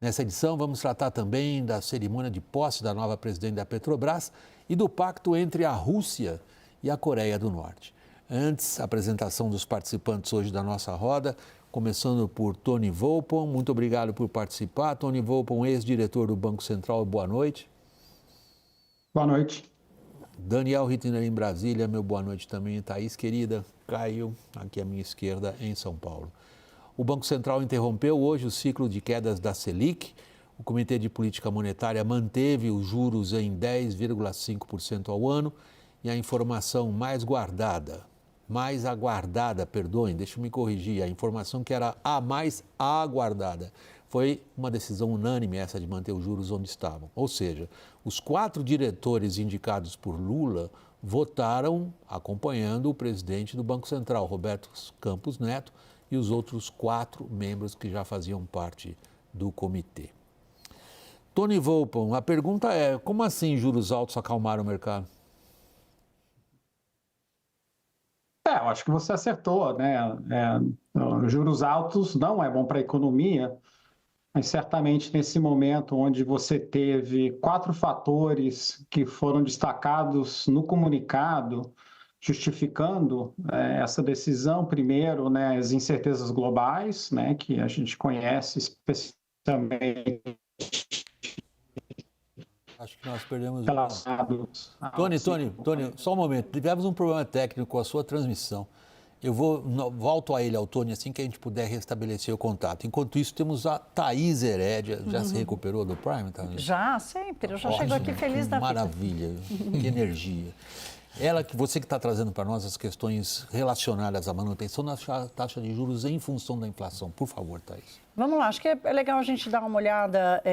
Nessa edição, vamos tratar também da cerimônia de posse da nova presidente da Petrobras e do pacto entre a Rússia e a Coreia do Norte. Antes, a apresentação dos participantes hoje da nossa roda, começando por Tony Volpon. Muito obrigado por participar. Tony Volpon, ex-diretor do Banco Central, boa noite. Boa noite. Daniel Rittner em Brasília, meu boa noite também. Thaís, querida, Caio, aqui à minha esquerda, em São Paulo. O Banco Central interrompeu hoje o ciclo de quedas da Selic. O Comitê de Política Monetária manteve os juros em 10,5% ao ano e a informação mais aguardada, deixa eu me corrigir, a informação que era a mais aguardada, foi uma decisão unânime essa de manter os juros onde estavam. Ou seja, os 4 diretores indicados por Lula votaram acompanhando o presidente do Banco Central, Roberto Campos Neto, e os outros 4 membros que já faziam parte do comitê. Tony Volpon, a pergunta é, como assim juros altos acalmaram o mercado? Eu acho que você acertou, né? Juros altos não é bom para a economia, mas certamente nesse momento onde você teve 4 fatores que foram destacados no comunicado, justificando essa decisão, primeiro, né, as incertezas globais, né, que a gente conhece especialmente Acho que nós perdemos relacionados o Tony, só um momento. Tivemos um problema técnico com a sua transmissão. Eu volto a ele, ao Tony, assim que a gente puder restabelecer o contato. Enquanto isso, temos a Thaís Herédia. Já se recuperou do Prime, Thaís? Já, sempre. Eu já chego aqui feliz da vida. Maravilha, que energia. Você que está trazendo para nós as questões relacionadas à manutenção da taxa de juros em função da inflação. Por favor, Thaís. Vamos lá, acho que é legal a gente dar uma olhada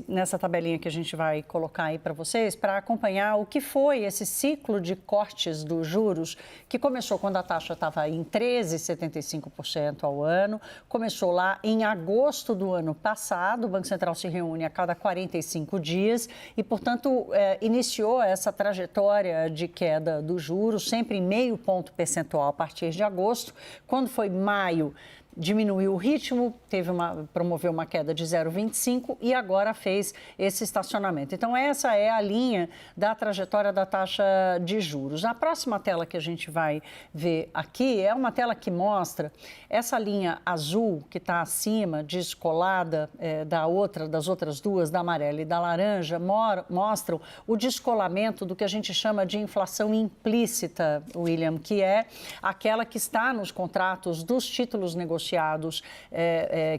nessa tabelinha que a gente vai colocar aí para vocês, para acompanhar o que foi esse ciclo de cortes dos juros, que começou quando a taxa estava em 13,75% ao ano, começou lá em agosto do ano passado. O Banco Central se reúne a cada 45 dias e, portanto, iniciou essa trajetória de queda dos juros, sempre em meio ponto percentual a partir de agosto. Quando foi maio, diminuiu o ritmo, promoveu uma queda de 0,25 e agora fez esse estacionamento. Então, essa é a linha da trajetória da taxa de juros. A próxima tela que a gente vai ver aqui é uma tela que mostra essa linha azul que está acima, descolada das outras duas, da amarela e da laranja, mostram o descolamento do que a gente chama de inflação implícita, William, que é aquela que está nos contratos dos títulos negociados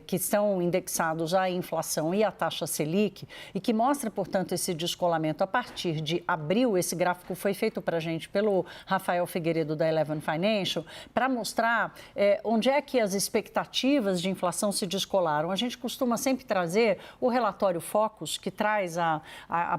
que estão indexados à inflação e à taxa Selic e que mostra, portanto, esse descolamento a partir de abril. Esse gráfico foi feito para a gente pelo Rafael Figueiredo da Eleven Financial para mostrar onde é que as expectativas de inflação se descolaram. A gente costuma sempre trazer o relatório Focus, que traz a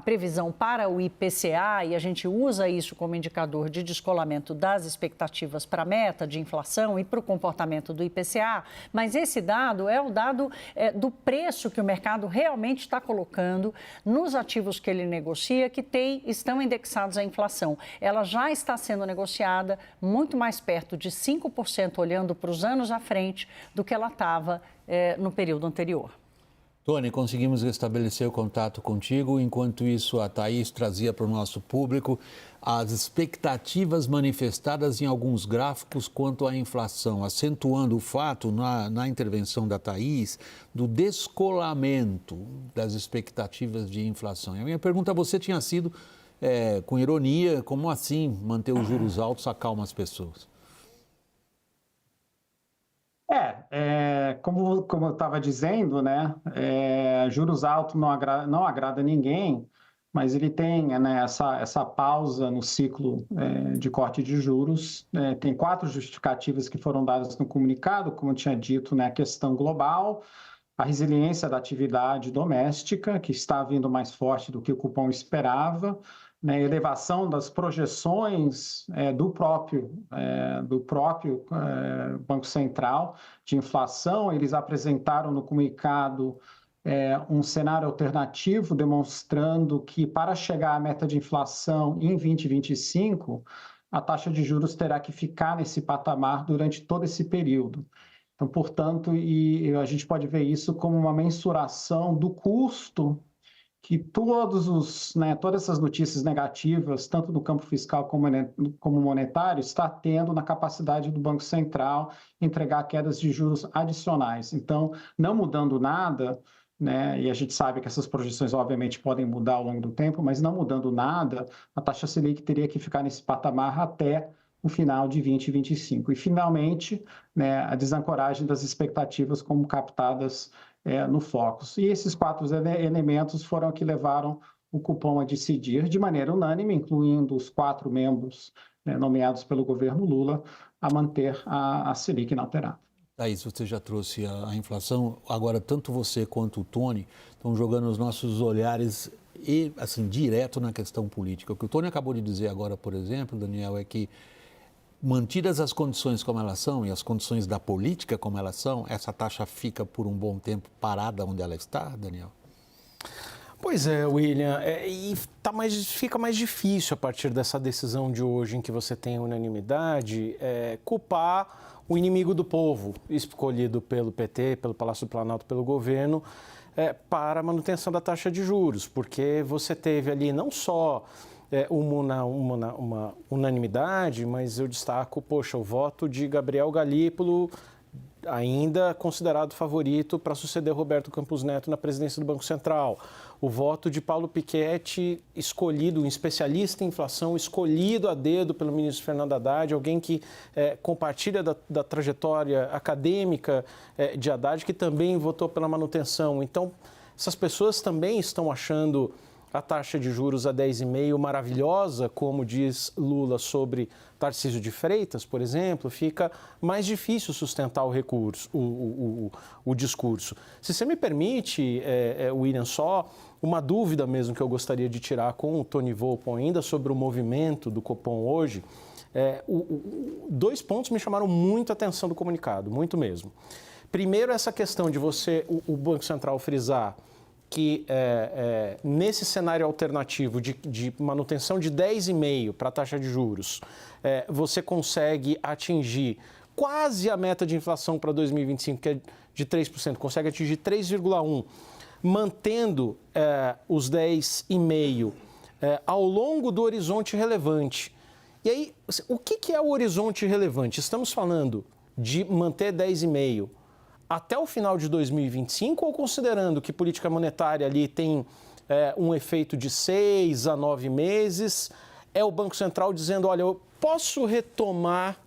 previsão para o IPCA e a gente usa isso como indicador de descolamento das expectativas para a meta de inflação e para o comportamento do IPCA. Mas esse dado é o dado do preço que o mercado realmente está colocando nos ativos que ele negocia, que estão indexados à inflação. Ela já está sendo negociada muito mais perto de 5%, olhando para os anos à frente, do que ela estava no período anterior. Tony, conseguimos restabelecer o contato contigo. Enquanto isso, a Thaís trazia para o nosso público as expectativas manifestadas em alguns gráficos quanto à inflação, acentuando o fato, na intervenção da Thaís, do descolamento das expectativas de inflação. E a minha pergunta a você tinha sido, com ironia, como assim manter os juros altos acalma as pessoas? Como eu estava dizendo, né, juros altos não agrada ninguém, mas ele tem, né, essa pausa no ciclo de corte de juros. Tem 4 justificativas que foram dadas no comunicado, como eu tinha dito, né, a questão global, a resiliência da atividade doméstica, que está vindo mais forte do que o cupom esperava, né, elevação das projeções do próprio Banco Central de inflação. Eles apresentaram no comunicado um cenário alternativo, demonstrando que para chegar à meta de inflação em 2025, a taxa de juros terá que ficar nesse patamar durante todo esse período. Então, portanto, e a gente pode ver isso como uma mensuração do custo que todas essas notícias negativas, tanto no campo fiscal como monetário, está tendo na capacidade do Banco Central entregar quedas de juros adicionais. Então, não mudando nada, né, e a gente sabe que essas projeções, obviamente, podem mudar ao longo do tempo, mas não mudando nada, a taxa Selic teria que ficar nesse patamar até o final de 2025. E, finalmente, né, a desancoragem das expectativas como captadas no Focus. E esses 4 elementos foram que levaram o cupom a decidir de maneira unânime, incluindo os 4 membros nomeados pelo governo Lula, a manter a Selic inalterada. Thaís, você já trouxe a inflação, agora tanto você quanto o Tony estão jogando os nossos olhares e, assim, direto na questão política. O que o Tony acabou de dizer agora, por exemplo, Daniel, é que mantidas as condições como elas são e as condições da política como elas são, essa taxa fica por um bom tempo parada onde ela está, Daniel? Pois é, William, e fica mais difícil a partir dessa decisão de hoje em que você tem unanimidade, culpar o inimigo do povo, escolhido pelo PT, pelo Palácio do Planalto, pelo governo, para a manutenção da taxa de juros, porque você teve ali não só uma unanimidade, mas eu destaco, o voto de Gabriel Galípolo, ainda considerado favorito para suceder Roberto Campos Neto na presidência do Banco Central. O voto de Paulo Piketty, escolhido, um especialista em inflação, escolhido a dedo pelo ministro Fernando Haddad, alguém que compartilha da trajetória acadêmica de Haddad, que também votou pela manutenção. Então, essas pessoas também estão achando a taxa de juros a 10,5% maravilhosa, como diz Lula sobre Tarcísio de Freitas, por exemplo, fica mais difícil sustentar o discurso. Se você me permite, William, só uma dúvida mesmo que eu gostaria de tirar com o Tony Volpon ainda sobre o movimento do Copom hoje, 2 pontos me chamaram muito a atenção do comunicado, muito mesmo. Primeiro, essa questão de o Banco Central frisar que nesse cenário alternativo de manutenção de 10,5% para a taxa de juros, você consegue atingir quase a meta de inflação para 2025, que é de 3%, consegue atingir 3,1%, mantendo os 10,5% ao longo do horizonte relevante. E aí, o que é o horizonte relevante? Estamos falando de manter 10,5% até o final de 2025 ou considerando que política monetária ali tem um efeito de 6 a 9 meses, é o Banco Central dizendo, olha, eu posso retomar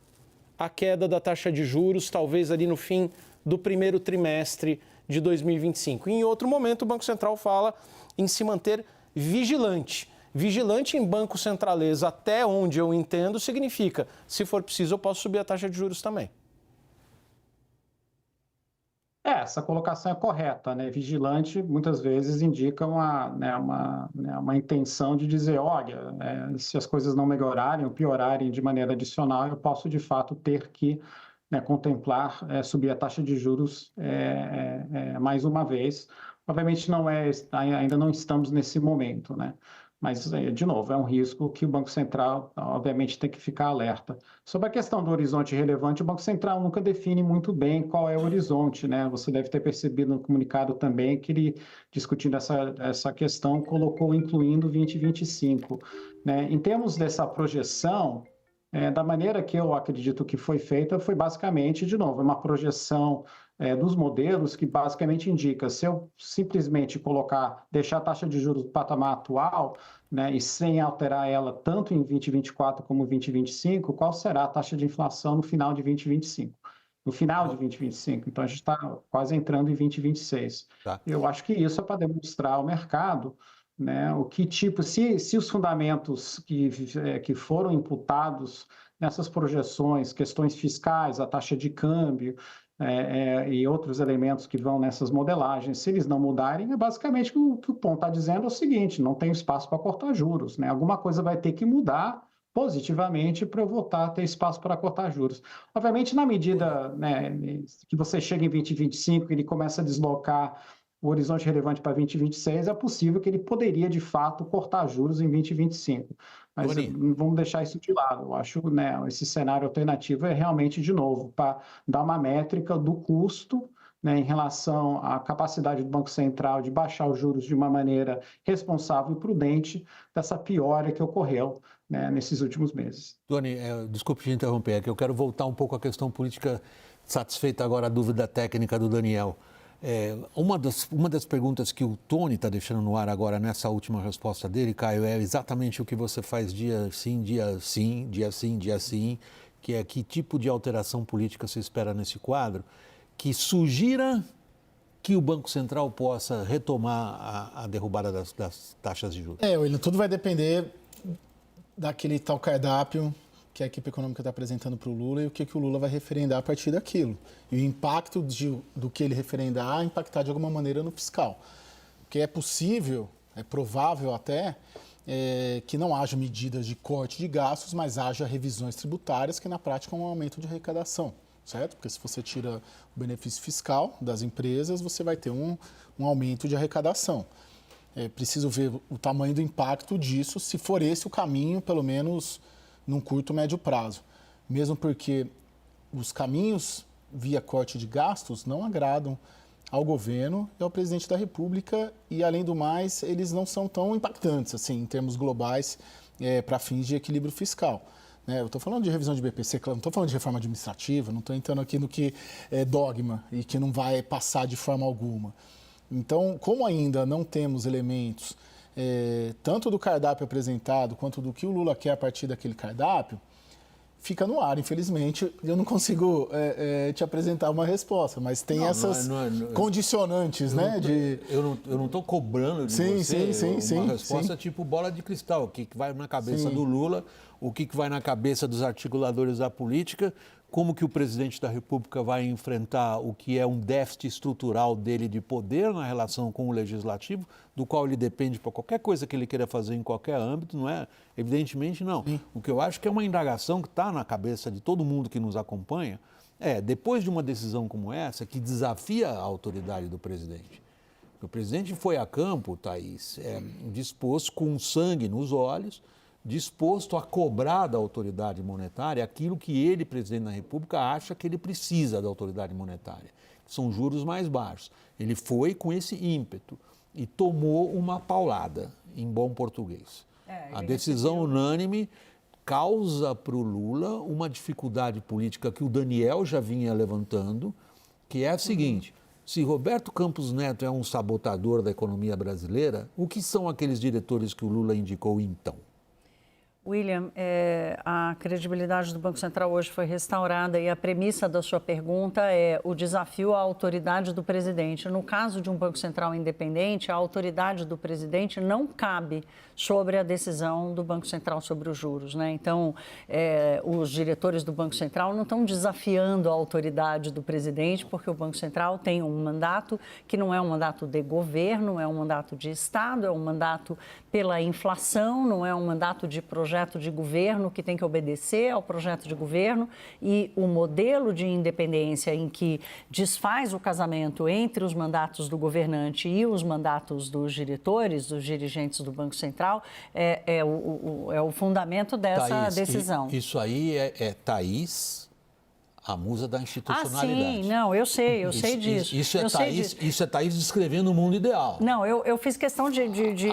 a queda da taxa de juros talvez ali no fim do primeiro trimestre de 2025. E em outro momento o Banco Central fala em se manter vigilante. Vigilante em banco centralês, até onde eu entendo, significa, se for preciso, eu posso subir a taxa de juros também. Essa colocação é correta, né? Vigilante muitas vezes indica uma intenção de dizer, olha, se as coisas não melhorarem ou piorarem de maneira adicional, eu posso de fato ter que contemplar subir a taxa de juros mais uma vez. Obviamente ainda não estamos nesse momento, né? Mas, de novo, é um risco que o Banco Central, obviamente, tem que ficar alerta. Sobre a questão do horizonte relevante, o Banco Central nunca define muito bem qual é o horizonte, né? Você deve ter percebido no comunicado também que ele, discutindo essa questão, colocou incluindo 2025, né? Em termos dessa projeção, da maneira que eu acredito que foi feita, foi basicamente, de novo, uma projeção dos modelos que basicamente indica, se eu simplesmente deixar a taxa de juros do patamar atual, né, e sem alterar ela tanto em 2024 como 2025, qual será a taxa de inflação no final de 2025? No final de 2025, então a gente está quase entrando em 2026. Tá. Eu acho que isso é para demonstrar ao mercado, né, se os fundamentos que foram imputados nessas projeções, questões fiscais, a taxa de câmbio, e outros elementos que vão nessas modelagens, se eles não mudarem, basicamente o que o Pon está dizendo é o seguinte, não tem espaço para cortar juros, né? Alguma coisa vai ter que mudar positivamente para eu voltar a ter espaço para cortar juros. Obviamente, na medida, né, que você chega em 2025 e ele começa a deslocar o horizonte relevante para 2026, é possível que ele poderia, de fato, cortar juros em 2025. Mas vamos deixar isso de lado. Eu acho, né, esse cenário alternativo é realmente, de novo, para dar uma métrica do custo, né, em relação à capacidade do Banco Central de baixar os juros de uma maneira responsável e prudente dessa piora que ocorreu, né, nesses últimos meses. Tony, desculpe te interromper, é que eu quero voltar um pouco à questão política, satisfeita agora a dúvida técnica do Daniel. Uma das perguntas que o Tony está deixando no ar agora, nessa última resposta dele, Caio, é exatamente o que você faz dia sim, dia sim, dia sim, dia sim, que é que tipo de alteração política se espera nesse quadro, que sugira que o Banco Central possa retomar a derrubada das taxas de juros. William, tudo vai depender daquele tal cardápio que a equipe econômica está apresentando para o Lula e o que o Lula vai referendar a partir daquilo. E o impacto do que ele referendar impactar de alguma maneira no fiscal. Porque é possível, é provável até, que não haja medidas de corte de gastos, mas haja revisões tributárias, que na prática é um aumento de arrecadação, certo? Porque se você tira o benefício fiscal das empresas, você vai ter um aumento de arrecadação. É preciso ver o tamanho do impacto disso, se for esse o caminho, pelo menos num curto, médio prazo. Mesmo porque os caminhos via corte de gastos não agradam ao governo e ao presidente da República e, além do mais, eles não são tão impactantes assim, em termos globais, para fins de equilíbrio fiscal. Eu estou falando de revisão de BPC, não estou falando de reforma administrativa, não estou entrando aqui no que é dogma e que não vai passar de forma alguma. Então, como ainda não temos elementos, tanto do cardápio apresentado, quanto do que o Lula quer a partir daquele cardápio, fica no ar. Infelizmente, eu não consigo te apresentar uma resposta, mas tem essas condicionantes, né? Eu não estou cobrando de você uma resposta tipo bola de cristal, o que vai na cabeça do Lula, o que vai na cabeça dos articuladores da política, como que o presidente da República vai enfrentar o que é um déficit estrutural dele de poder na relação com o legislativo, do qual ele depende para qualquer coisa que ele queira fazer em qualquer âmbito, não é? Evidentemente não. Sim. O que eu acho que é uma indagação que está na cabeça de todo mundo que nos acompanha, depois de uma decisão como essa, que desafia a autoridade do presidente. O presidente foi a campo, Thaís, disposto com sangue nos olhos, disposto a cobrar da autoridade monetária aquilo que ele, presidente da República, acha que ele precisa da autoridade monetária, que são juros mais baixos. Ele foi com esse ímpeto e tomou uma paulada, em bom português. A decisão unânime causa para o Lula uma dificuldade política que o Daniel já vinha levantando, que é a seguinte: se Roberto Campos Neto é um sabotador da economia brasileira, o que são aqueles diretores que o Lula indicou então? William, a credibilidade do Banco Central hoje foi restaurada e a premissa da sua pergunta é o desafio à autoridade do presidente. No caso de um Banco Central independente, a autoridade do presidente não cabe sobre a decisão do Banco Central sobre os juros, né? Então, os diretores do Banco Central não estão desafiando a autoridade do presidente, porque o Banco Central tem um mandato que não é um mandato de governo, é um mandato de Estado, é um mandato pela inflação, não é um mandato de projeto de governo que tem que obedecer ao projeto de governo, e o modelo de independência em que desfaz o casamento entre os mandatos do governante e os mandatos dos diretores, dos dirigentes do Banco Central, é o fundamento dessa Thaís, decisão. Isso aí Thaís, a musa da institucionalidade. Sim, não, eu sei disso. Isso é Thaís descrevendo o mundo ideal. Não, eu fiz questão de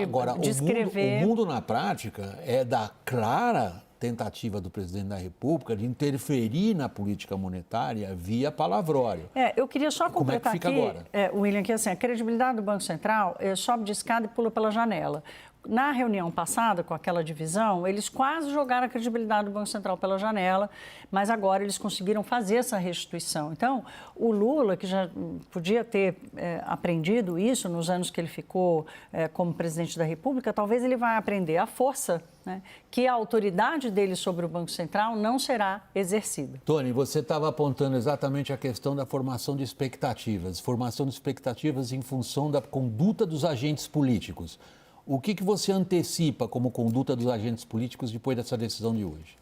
Agora, descrever... o mundo na prática é da clara tentativa do presidente da República de interferir na política monetária via palavrório. Eu queria só completar aqui, agora? William, que assim, a credibilidade do Banco Central sobe de escada e pula pela janela. Na reunião passada, com aquela divisão, eles quase jogaram a credibilidade do Banco Central pela janela, mas agora eles conseguiram fazer essa restituição. Então, o Lula, que já podia ter aprendido isso nos anos que ele ficou como presidente da República, talvez ele vai aprender a força, né, que a autoridade dele sobre o Banco Central não será exercida. Tony, você estava apontando exatamente a questão da formação de expectativas em função da conduta dos agentes políticos. O que você antecipa como conduta dos agentes políticos depois dessa decisão de hoje?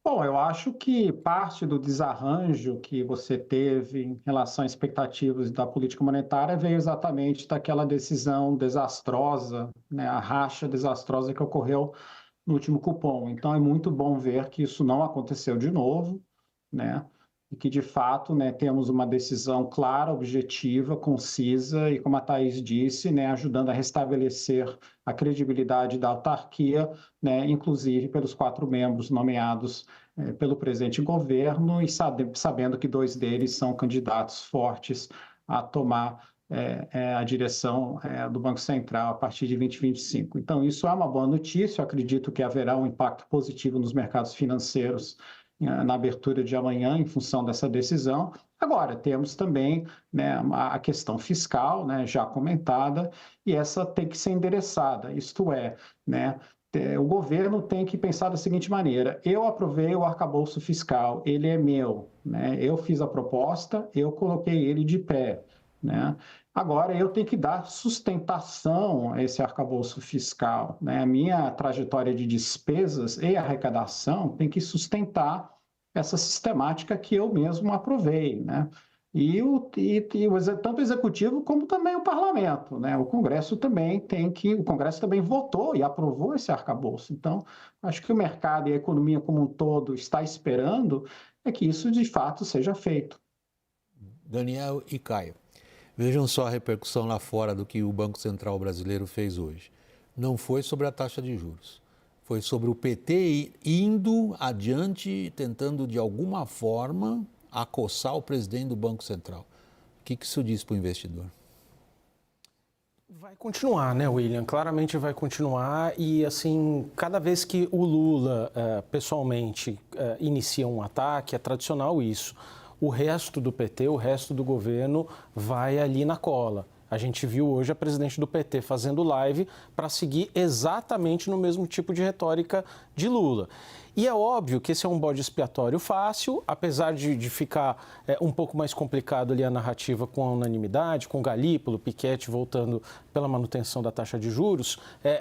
Bom, eu acho que parte do desarranjo que você teve em relação às expectativas da política monetária veio exatamente daquela decisão desastrosa, né, a racha desastrosa que ocorreu no último cupom. Então, é muito bom ver que isso não aconteceu de novo, né? E que, de fato, né, temos uma decisão clara, objetiva, concisa e, como a Thaís disse, né, ajudando a restabelecer a credibilidade da autarquia, né, inclusive pelos 4 membros nomeados pelo presidente governo e sabendo que 2 deles são candidatos fortes a tomar a direção do Banco Central a partir de 2025. Então, isso é uma boa notícia. Eu acredito que haverá um impacto positivo nos mercados financeiros na abertura de amanhã, em função dessa decisão. Agora, temos também, né, a questão fiscal, né, já comentada, e essa tem que ser endereçada, isto é, né, o governo tem que pensar da seguinte maneira: eu aprovei o arcabouço fiscal, ele é meu, né, eu fiz a proposta, eu coloquei ele de pé, né? Agora eu tenho que dar sustentação a esse arcabouço fiscal, né? A minha trajetória de despesas e arrecadação tem que sustentar essa sistemática que eu mesmo aprovei, né? Tanto o executivo como também o parlamento, né? O Congresso também votou e aprovou esse arcabouço. Então, acho que o mercado e a economia como um todo está esperando é que isso de fato seja feito. Daniel e Caio, vejam só a repercussão lá fora do que o Banco Central brasileiro fez hoje. Não foi sobre a taxa de juros, foi sobre o PT indo adiante, tentando de alguma forma acossar o presidente do Banco Central. O que isso diz para o investidor? Vai continuar, né, William? Claramente vai continuar e, assim, cada vez que o Lula, pessoalmente, inicia um ataque, é tradicional isso. O resto do PT, o resto do governo vai ali na cola. A gente viu hoje a presidente do PT fazendo live para seguir exatamente no mesmo tipo de retórica de Lula. E é óbvio que esse é um bode expiatório fácil, apesar de ficar um pouco mais complicado ali a narrativa com a unanimidade, com Galípolo, Piketty voltando pela manutenção da taxa de juros,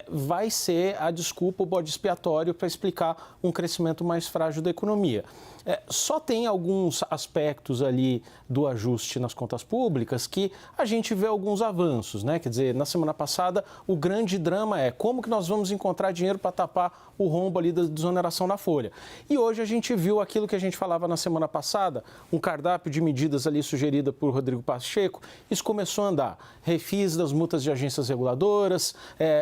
vai ser a desculpa, o bode expiatório para explicar um crescimento mais frágil da economia. Só tem alguns aspectos ali do ajuste nas contas públicas que a gente vê alguns avanços, né? Quer dizer, na semana passada, o grande drama é como que nós vamos encontrar dinheiro para tapar o rombo ali da desoneração da folha. E hoje a gente viu aquilo que a gente falava na semana passada, um cardápio de medidas ali sugerida por Rodrigo Pacheco, isso começou a andar. Refis das multas de agências reguladoras,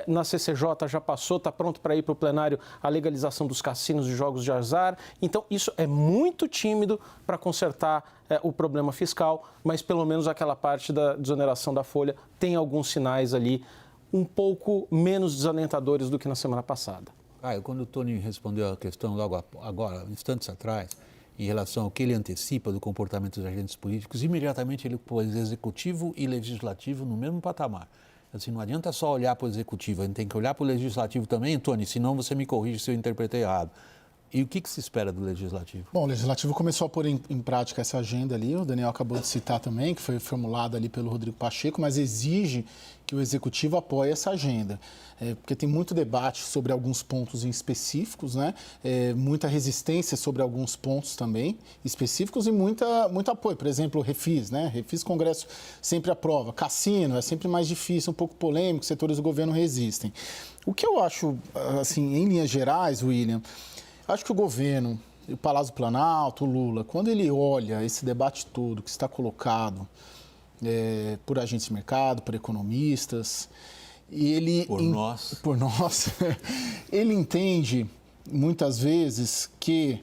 na CCJ já passou, está pronto para ir para o plenário a legalização dos cassinos de jogos de azar. Então, isso é muito tímido para consertar o problema fiscal, mas pelo menos aquela parte da desoneração da folha tem alguns sinais ali um pouco menos desalentadores do que na semana passada. Caio, quando o Tony respondeu a questão logo agora, instantes atrás, em relação ao que ele antecipa do comportamento dos agentes políticos, imediatamente ele pôs executivo e legislativo no mesmo patamar. Assim, não adianta só olhar para o executivo, a gente tem que olhar para o legislativo também, Tony, senão você me corrige se eu interpretei errado. E o que se espera do Legislativo? Bom, o Legislativo começou a pôr em prática essa agenda ali, o Daniel acabou de citar também, que foi formulada ali pelo Rodrigo Pacheco, mas exige que o Executivo apoie essa agenda. Porque tem muito debate sobre alguns pontos em específicos, né? Muita resistência sobre alguns pontos também específicos e muito apoio. Por exemplo, o Refis, né? Refis, Congresso sempre aprova. Cassino é sempre mais difícil, um pouco polêmico, setores do governo resistem. O que eu acho, assim, em linhas gerais, William, acho que o governo, o Palácio do Planalto, o Lula, quando ele olha esse debate todo que está colocado por agentes de mercado, por economistas, e ele... Por nós. Ele entende, muitas vezes, que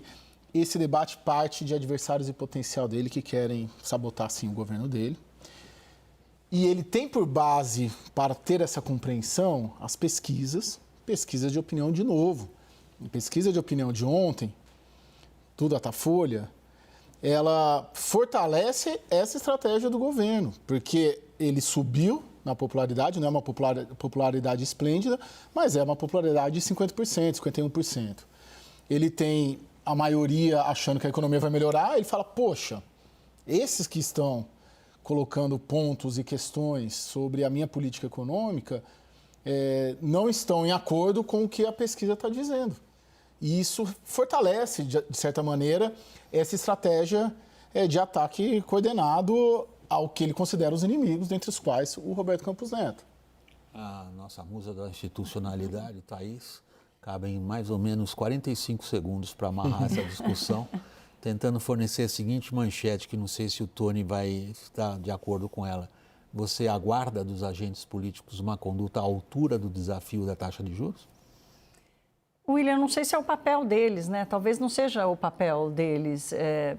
esse debate parte de adversários em potencial dele que querem sabotar, sim, o governo dele. E ele tem por base, para ter essa compreensão, as pesquisas de opinião de novo. A pesquisa de opinião de ontem, do Datafolha, ela fortalece essa estratégia do governo, porque ele subiu na popularidade, não é uma popularidade esplêndida, mas é uma popularidade de 50%, 51%. Ele tem a maioria achando que a economia vai melhorar, ele fala, poxa, esses que estão colocando pontos e questões sobre a minha política econômica não estão em acordo com o que a pesquisa está dizendo. E isso fortalece, de certa maneira, essa estratégia de ataque coordenado ao que ele considera os inimigos, dentre os quais o Roberto Campos Neto. A nossa musa da institucionalidade, Thaís, cabem mais ou menos 45 segundos para amarrar essa discussão, tentando fornecer a seguinte manchete, que não sei se o Tony vai estar de acordo com ela. Você aguarda dos agentes políticos uma conduta à altura do desafio da taxa de juros? William, não sei se é o papel deles, né? Talvez não seja o papel deles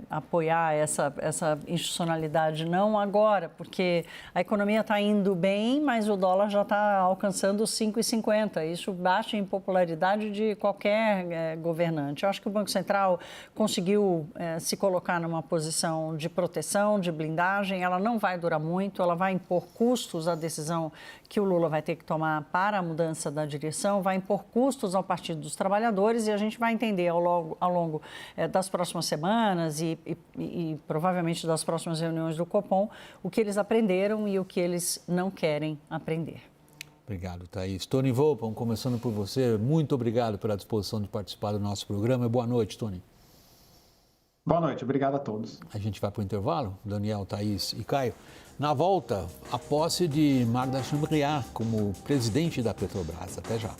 apoiar essa institucionalidade, não agora, porque a economia está indo bem, mas o dólar já está alcançando 5,50. Isso baixa em popularidade de qualquer governante. Eu acho que o Banco Central conseguiu se colocar numa posição de proteção, de blindagem. Ela não vai durar muito, ela vai impor custos à decisão que o Lula vai ter que tomar para a mudança da direção, vai impor custos ao Partido dos Trabalhadores, e a gente vai entender ao longo das próximas semanas e provavelmente das próximas reuniões do Copom o que eles aprenderam e o que eles não querem aprender. Obrigado, Thaís. Tony Volpon, começando por você, muito obrigado pela disposição de participar do nosso programa. Boa noite, Tony. Boa noite, obrigado a todos. A gente vai para o intervalo, Daniel, Thaís e Caio. Na volta, a posse de Magda Chambriard como presidente da Petrobras. Até já.